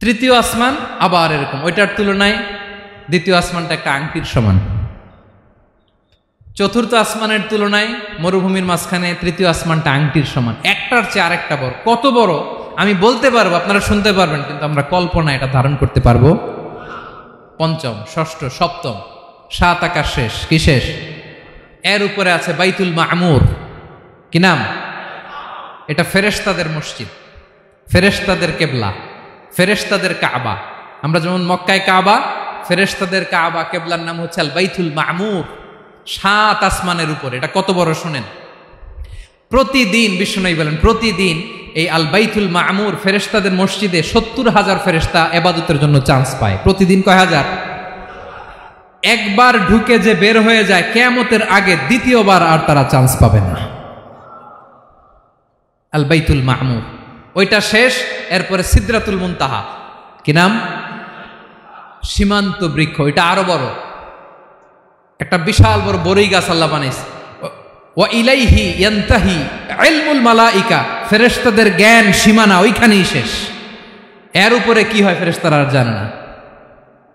S1: তৃতীয় আসমান আবার এরকম, ওইটার তুলনায় দ্বিতীয় আসমানটা একটা আংটির সমান। চতুর্থ আসমানের তুলনায় মরুভূমির মাঝখানে তৃতীয় আসমানটা আংটির সমান। একটার চেয়ে আরেকটা বড়। কত বড় আমি বলতে পারবো, আপনারা শুনতে পারবেন, কিন্তু আমরা কল্পনা এটা ধারণ করতে পারবো? পঞ্চম, ষষ্ঠ, সপ্তম, 7 আকাশ শেষ। কি শেষ? এর উপরে আছে বাইতুল মামুর। কি নাম? এটা ফেরেশতাদের মসজিদ, ফেরেশতাদের কেবলা, ফেরেশতাদের কাবা। আমরা যেমন মক্কায় কাবা, ফেরেশতাদের কাবা কেবলার নাম হচ্ছে আল বাইতুল মামুর। 7 আসমানের উপরে। এটা কত বড় শুনেন। প্রতিদিন বিশ্বনবী বলেন প্রতিদিন এই আল বাইতুল মামুর ফেরেশতাদের মসজিদে 70,000 ফেরেশতা ইবাদতের জন্য চান্স পায়। প্রতিদিন কয় হাজার? একবার ঢুকে যে বের হয়ে যায় কিয়ামতের আগে দ্বিতীয়বার আর তারা চান্স পাবে না। আল বাইতুল মামুর ওইটা শেষ। এরপরে সিদরাতুল মুনতাহা। কি নাম? সীমান্ত বৃক্ষ। ওইটা আরো বড়, একটা বিশাল বড় বড়ই গাছ আল্লাহ বানাইছে। ওয়া ইলাইহি ইয়ানতাহি ইলমুল মালাইকা, ফেরেশতাদের জ্ঞান সীমানা ওইখানেই শেষ। এর উপরে কি হয় ফেরেশতারা আর জানে না।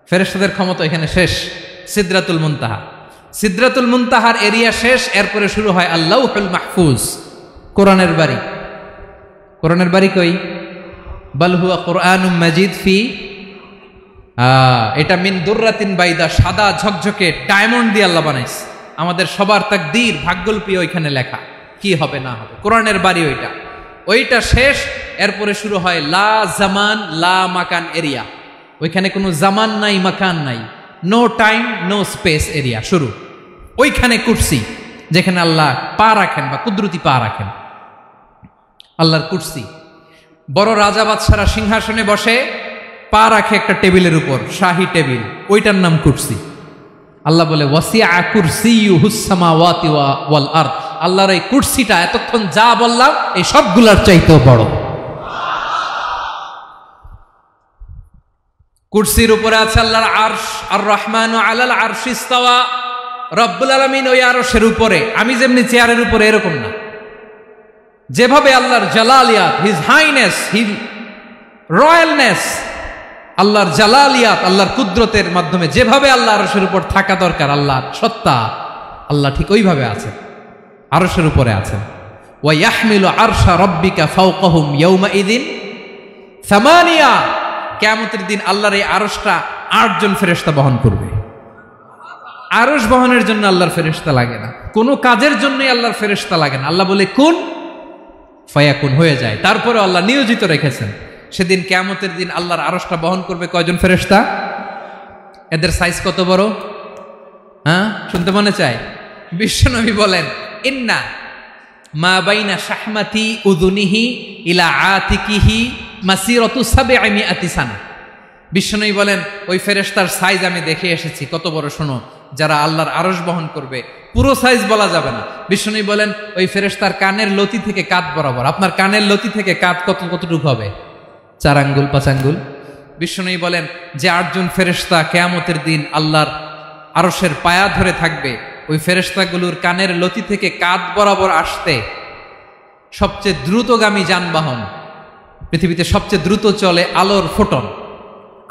S1: ফেরেশতাদের ক্ষমতা এখানে শেষ। সিদরাতুল মুনতাহা, সিদরাতুল মুনতাহার এরিয়া শেষ। এরপরে শুরু হয় আল্লাহুল মাহফুজ, কোরআনের বাড়ি। কোরআনের বাড়ি কই? বাল হুয়া কুরআনুম মাজিদ ফি, এটা মিন দুররাতিন বাইদা, সাদা ঝকঝকে ডায়মন্ড দিয়ে আল্লাহ বানাইছে। আমাদের সবার তাকদীর, ভাগ্যলিপি ওইখানে লেখা, কি হবে না হবে। কোরআনের বাড়ি ওইটা, ওইটা শেষ। এরপরে শুরু হয় লা জামান লা মাকান এরিয়া। ওইখানে কোনো জামান নাই, মাকান নাই, no time no space area শুরু। ওইখানে কুরসি, যেখানে আল্লাহ পা রাখেন বা কুদরতি পা রাখেন, আল্লাহর কুরসি। বড় রাজা বাদশারা সিংহাসনে বসে পা রাখে একটা টেবিলের উপর, শাহী টেবিল, ওইটার নাম কুরসি। আল্লাহ বলে ওয়াসিআ কুরসিয়ুহুস সামাওয়াতি ওয়াল আরদ, আল্লাহর এই কুরসিটা এতক্ষণ যা বললাম এই সবগুলার চাইতেও বড়। কুরসির উপরে আছে আল্লাহর আরশ। আর রহমানু আলাল আরশি ইস্তাওয়া, রব্বুল আলামিন ওই আরশের উপরে। আমি যেমনি চেয়ারের উপরে এরকম না, যেভাবে আল্লাহর জালালিয়াত, হিজ হাইনেস, হিজ রয়্যালনেস, আল্লাহর জালালিয়াত, আল্লাহর কুদরতের মাধ্যমে যেভাবে আল্লাহ আরশের উপর থাকা দরকার, আল্লাহর সত্তা, আল্লাহ ঠিক ওইভাবে আছেন, আরশের উপরে আছেন। ওয়া ইয়াহমিলু আরশা রাব্বিকা ফাওকাহুম ইয়াউমাইযিন সামানিয়া, কিয়ামতের দিন আল্লাহর এই আরশটা 8 জন ফেরেশতা বহন করবে। আরশ বহনের জন্য আল্লাহর ফেরেশতা লাগে না, কোনো কাজের জন্যই আল্লাহর ফেরেশতা লাগে না। আল্লাহ বলে কুন ফায়াকুন, হয়ে যায়। তারপরে আল্লাহ নিয়োজিত রেখেছেন। সেদিন কিয়ামতের দিন আল্লাহর আরশটা বহন করবে কয়জন ফেরেশতা? এদের সাইজ কত বড়? হ্যাঁ, শুনতে মনে চায়? বিশ্বনবী বলেন ইন্না মা বাইনা শাহমাতি উযুনিহি ইলা আতিকিহি মাসিরাতু 700 সানা। বিশ্বনবী বলেন ওই ফেরেশতার সাইজ আমি দেখে এসেছি। কত বড় শোনো, যারা আল্লাহর আরশ বহন করবে, পুরো সাইজ বলা যাবে না। বিশ্বনবী বলেন ওই ফেরেশতার কানের লতি থেকে কাঁধ বরাবর। আপনার কানের লতি থেকে কাঁধ কতটুকু হবে? 4 আঙ্গুল 5 আঙ্গুল। বিশ্বনবী বলেন যে 8 জন ফেরেশতা কিয়ামতের দিন আল্লাহর আরশের পায়া ধরে থাকবে, ওই ফেরেশতাগুলোর কানের লতি থেকে কাঁধ বরাবর আসতে সবচেয়ে দ্রুতগামী যানবাহন, পৃথিবীতে সবচেয়ে দ্রুত চলে আলোর ফোটন,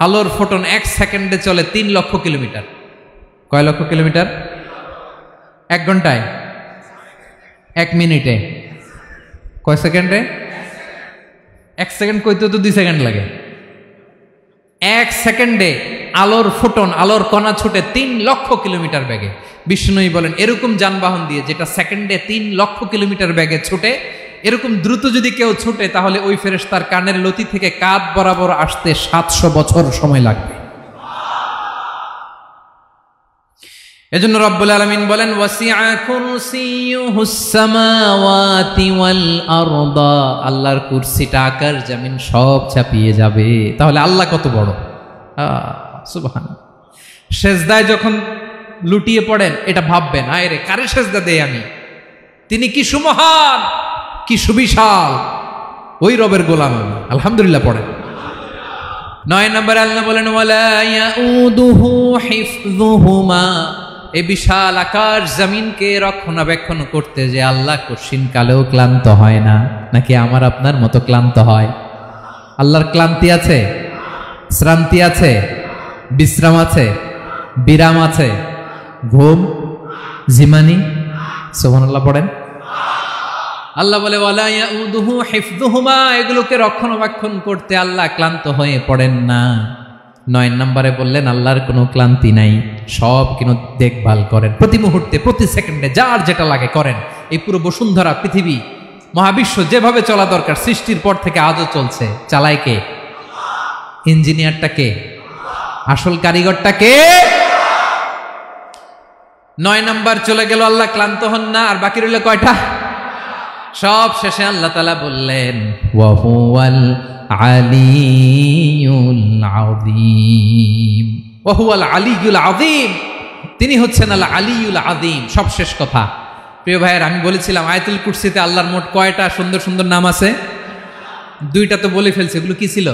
S1: আলোর ফোটন 1 সেকেন্ডে চলে 3 লক্ষ কিলোমিটার। কয় লক্ষ কিলোমিটার? 1 ঘন্টায়? 1 মিনিটে? কয় সেকেন্ডে? 1 সেকেন্ড কইতে তো 2 সেকেন্ড লাগে। 1 সেকেন্ডে আলোর ফোটন, আলোর কণা ছুটে 3 লক্ষ কিলোমিটার বেগে। বিষ্ণুই বলেন এরকম যানবাহন দিয়ে যেটা সেকেন্ডে 3 লক্ষ কিলোমিটার বেগে ছুটে, এরকম দ্রুত যদি কেউ ছুটে তাহলে ওই ফেরেশতার কানের লতি থেকে কাঁধ বরাবর আসতে 700 বছর সময় লাগবে। এজন্য রব্বুল আলামিন বলেন ওয়াসিআ কুরসিয়ুহুস সামাওয়াতি ওয়াল আরদা, আল্লাহর কুরসিটা আকাশ জমিন সব চাপিয়ে যাবে। তাহলে আল্লাহ কত বড়! সুবহানাল্লাহ। সেজদায় যখন লুটিয়ে পড়েন এটা ভাববেন, আয় রে কারে সেজদা দেই আমি, তিনি কি সুমহান, কি সুবিশাল, ওই রবের গোলাম আমি। আলহামদুলিল্লাহ পড়েন। 9 নম্বরে আল্লাহ বলেন ওয়ালা ইয়াউদুহু হিফযুহুমা, এই বিশাল আকাশ জমিনকে রক্ষণাবেক্ষণ করতে যে আল্লাহ কঠিন কালেও ক্লান্ত হয় না। নাকি আমার আপনার মতো ক্লান্ত হয়? আল্লাহর ক্লান্তি আছে, শ্রান্তি আছে, বিশ্রাম আছে, বিরাম আছে, ঘুম, জিমানি? সুবহানাল্লাহ পড়েন। আল্লাহ বলে ওয়ালা ইয়াউদুহু হিফযুহুমা, এগুলোকে রক্ষণাবেক্ষণ করতে আল্লাহ ক্লান্ত হয়ে পড়েন না। 9 নম্বরে বললেন আল্লাহর কোনো ক্লান্তি নাই, সব কিন্তু দেখভাল করেন, প্রতি মুহূর্তে প্রতি সেকেন্ডে যার যেটা লাগে করেন। এই পুরো বসুন্ধরা, পৃথিবী, মহাবিশ্ব যেভাবে চলা দরকার সৃষ্টির পর থেকে আজও চলছে। চালায় কে? ইঞ্জিনিয়ারটা কে? আসল কারিগরটা কে? 9 নাম্বার চলে গেল, আল্লাহ ক্লান্ত হন না। আর বাকি রইল কয়টা? সব শেষে আল্লাহ তাআলা বললেন ওয়া হুয়াল আলিয়ুল আযীম, ওয়া হুয়াল আলিয়ুল আযীম, তিনি হচ্ছেন আল আলিয়ুল আযীম। সব শেষ কথা। প্রিয় ভাইয়ের, আমি বলেছিলাম আয়াতুল কুরসিতে আল্লাহর মোট কয়টা সুন্দর সুন্দর নাম আছে? 2টা তো বলে ফেলছে। এগুলো কি ছিল?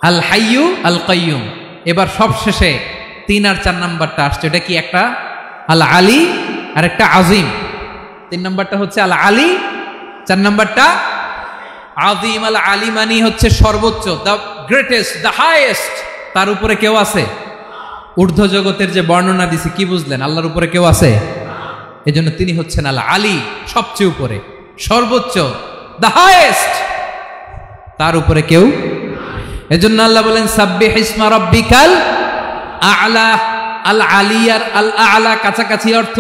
S1: আল হাইয়ু, আল কাইয়ুম। এবার সব শেষে 3 আর 4 নাম্বারটা আসছে। এটা কি? একটা আল আলী আর একটা আযীম। 3 নাম্বারটা হচ্ছে আল আলী, 4 নাম্বারটা আযীম। আল আলী মানে হচ্ছে সর্বোচ্চ, দ্য গ্রেটেস্ট, দ্য হাইয়েস্ট। তার উপরে কেউ আছে? ঊর্ধ্ব জগতের যে বর্ণনা দিছে, কি বুঝলেন? আল্লাহর উপরে কেউ আছে? এজন্য তিনি হচ্ছেন আল আলী, সবচেয়ে উপরে, সর্বোচ্চ, দ্য হাইয়েস্ট। তার উপরে কেউ। এজন্য আল্লাহ বলেন সাব্বিহ ইসমা রাব্বিকাল আ'লা। আল আলী আর আল আ'লা কাছাকাছি অর্থ।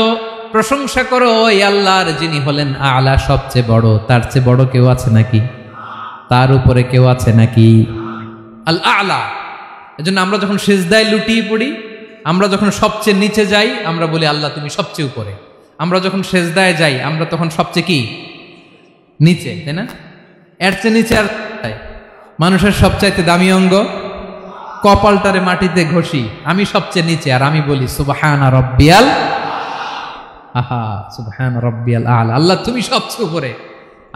S1: প্রশংসা করো ওই আল্লাহর যিনি হলেন আ'লা, সবচেয়ে বড়। তার চেয়ে বড় কেউ আছে নাকি? তার উপরে কেউ আছে নাকি? আল আ'লা। এজন্য আমরা যখন সিজদায় লুটিয়ে পড়ি, আমরা যখন সবচেয়ে নিচে যাই, আমরা বলি আল্লাহ তুমি সবচেয়ে উপরে। আমরা যখন সিজদায় যাই, আমরা তখন সবচেয়ে কি? নিচে, তাই না? এর চেয়ে নিচে আর মানুষের সবচাইতে দামি অঙ্গ কপালটারে মাটিতে ঘষি, আমি সবচেয়ে নিচে, আর আমি বলি সুবহানা রাব্বিয়াল, আহা সুবহানা রাব্বিয়াল আ'লা। আল্লাহ তুমি সবচেয়ে উপরে,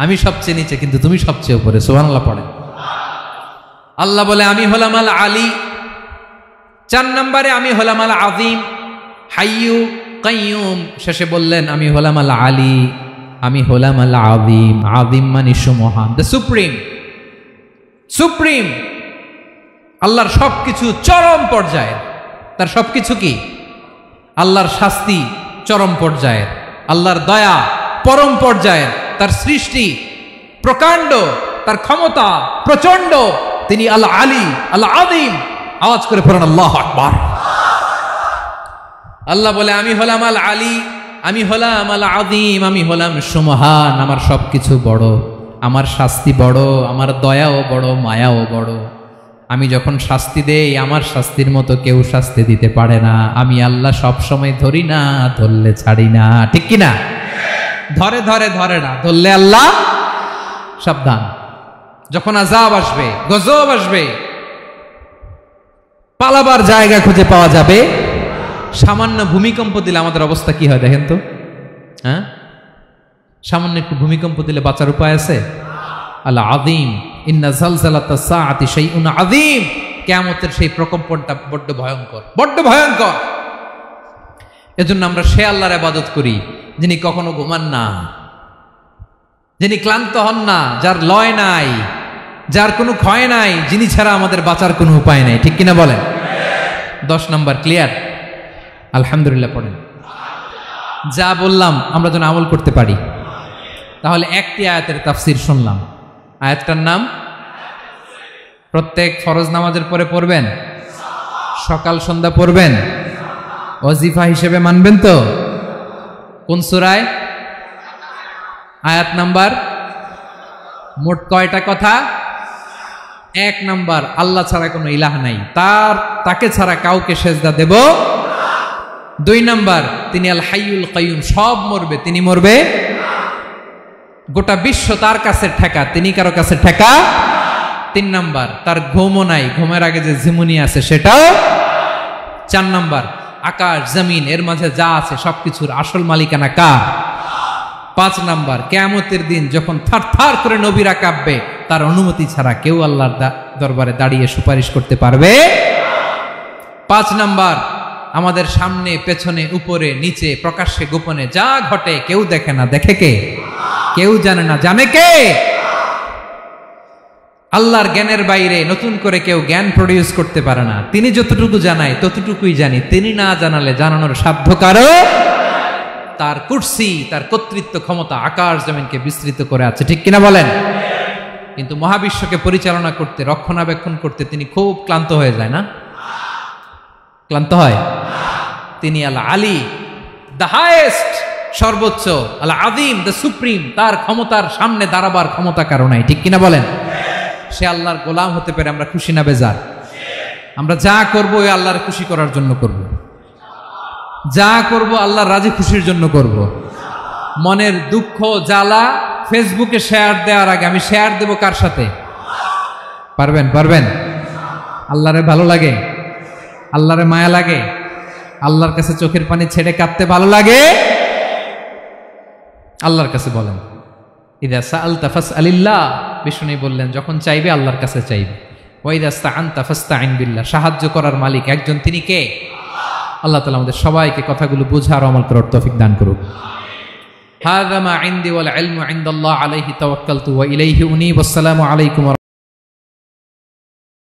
S1: আমি সবচেয়ে নিচে, কিন্তু তুমি সবচেয়ে উপরে। সুবহানাল্লাহ পড়ে। আল্লাহ বলে আমি হলাম আল আলী। 4 নম্বরে আমি হলাম আল আযীম, হাইয়ু কাইয়ুম। শেষে বললেন আমি হলাম আল আলী, আমি হলাম আল আযীম। আযীম মানে সুমহান, দ্য সুপ্রিম। সুপ্রিম। আল্লাহর সবকিছু চরম পর্যায়ের। তার সবকিছু কি? আল্লাহর শাস্তি চরম পর্যায়ের, আল্লাহর দয়া পরম পর্যায়ের, তার সৃষ্টি প্রকাণ্ড, তার ক্ষমতা প্রচন্ড। তিনি আল আলী, আল আযীম। আওয়াজ করে পড়েন আল্লাহু আকবার। আল্লাহ বলে আমি হলাম আল আলী, আমি হলাম আল আযীম, আমি হলাম সুমহান। আমার সবকিছু বড়, আমার শাস্তি বড়, আমার দয়াও বড়, মায়াও বড়। আমি যখন শাস্তি দেই, আমার শাস্তির মতো কেউ শাস্তি দিতে পারে না। আমি আল্লাহ সব সময় ধরি না, ধরলে ছাড়ি না। ঠিক কি না? ধরে ধরে ধরে না, ধরলে আল্লাহ সাবধান। যখন আযাব আসবে, গজব আসবে, পালাবার জায়গা খুঁজে পাওয়া যাবে। সামান্য ভূমিকম্প দিলে আমাদের অবস্থা কি হয় দেখেন তো? হ্যাঁ, সামান্য একটু ভূমিকম্প দিলে বাঁচার উপায় আছে? আল আযীম, ইন্না যালজালাতাস সাআতি শাইউন আযীম। কিয়ামতের সেই প্রকম্পনটা বড্ড ভয়ঙ্কর, বড্ড ভয়ঙ্কর। এজন্য আমরা সে আল্লাহর ইবাদত করি যিনি কখনো ঘুমান না, যিনি ক্লান্ত হন না, যার লয় নাই, যার কোনো ক্ষয় নাই, যিনি ছাড়া আমাদের বাঁচার কোনো উপায় নাই, ঠিক কিনা বলেন? 10 নম্বর ক্লিয়ার? আলহামদুলিল্লাহ পড়েন। যা বললাম আমরা যেন আমল করতে পারি। তাহলে একটি আয়াতের তাফসির শুনলাম, আয়াতটার নাম প্রত্যেক ফরজ নামাজের পরে পড়বেন, সকাল সন্ধ্যা পড়বেন, ওয়াজিফা হিসেবে মানবেন তো? কোন সূরায়? আয়াত নাম্বার? মোট কয়টা কথা? 1 নাম্বার, আল্লাহ ছাড়া কোনো ইলাহ নাই, তাকে ছাড়া কাউকে সেজদা দেব। 2 নাম্বার, তিনি আল হাইয়ুল কাইয়ুম, সব মরবে, তিনি মরবে। গোটা বিশ্ব তার কাছে ঠেকা, তিনি কারো কাছে ঠেকা। 3 নাম্বার, তার ঘুমও নাই, ঘুমের আগে যে ঝিমুনি আছে সেটাও। 4 নাম্বার, আকাশ জমিন এর মাঝে যা আছে সবকিছুর আসল মালিকানা কার? 5 নাম্বার, কিয়ামতের দিন যখন থারথার করে নবীরা কাঁপবে, তার অনুমতি ছাড়া কেউ আল্লাহর দরবারে দাঁড়িয়ে সুপারিশ করতে পারবে। 5 নাম্বার, আমাদের সামনে পেছনে উপরে নিচে প্রকাশ্যে গোপনে যা ঘটে কেউ দেখে না, দেখে কে? কেউ জানে না, জানে কে? আল্লাহর জ্ঞানের বাইরে নতুন করে কেউ জ্ঞান প্রডিউস করতে পারে না। তিনি যতটুকু জানায় ততটুকুই জানি, তিনি না জানালে জানানোর সাধ্য কারো। তার কুরসি, তার কর্তৃত্ব ক্ষমতা আকাশ জমিনকে বিস্তৃত করে আছে, ঠিক কিনা বলেন? কিন্তু মহাবিশ্বকে পরিচালনা করতে, রক্ষণাবেক্ষণ করতে তিনি খুব ক্লান্ত হয়ে যায় না? ক্লান্ত হয়? তিনি আল আলী, দ্য হাইয়েস্ট, সর্বোচ্চ, আল আযীম, দ্য সুপ্রিম, তার ক্ষমতার সামনে দাঁড়াবার ক্ষমতা কারো নাই, ঠিক কিনা বলেন? সে আল্লাহর গোলাম হতে পেরে আমরা খুশি না বেজার? আমরা যা করবো ওই আল্লাহর খুশি করার জন্য করব, যা করব আল্লাহর রাজি খুশির জন্য করব। মনের দুঃখ জ্বালা ফেসবুকে শেয়ার দেওয়ার আগে আমি শেয়ার দেব কার সাথে? পারবেন? পারবেন? আল্লাহরে ভালো লাগে, আল্লাহরে মায়া লাগে, আল্লাহর কাছে চোখের পানি ছেড়ে কাঁদতে ভালো লাগে? আল্লাহর কাছে বলেন, ইদা সাআলতা ফাসআলিল্লাহ, বিষ্ণু বললেন যখন চাইবে আল্লাহর কাছে চাইবে। ওয়া ইদা ইসতাআনতা ফাসতাইন বিল্লাহ, সাহায্য করার মালিক একজন, তিনি কে? আল্লাহ তাআলা আমাদের সবাইকে কথাগুলো বোঝার আমল করার তৌফিক দান করুক। হাযা মা ইনদি ওয়াল ইলমু ইনদাল্লাহ আলাইহি তাওয়াক্কালতু ওয়া ইলাইহি উনীব। আসসালামু আলাইকুম।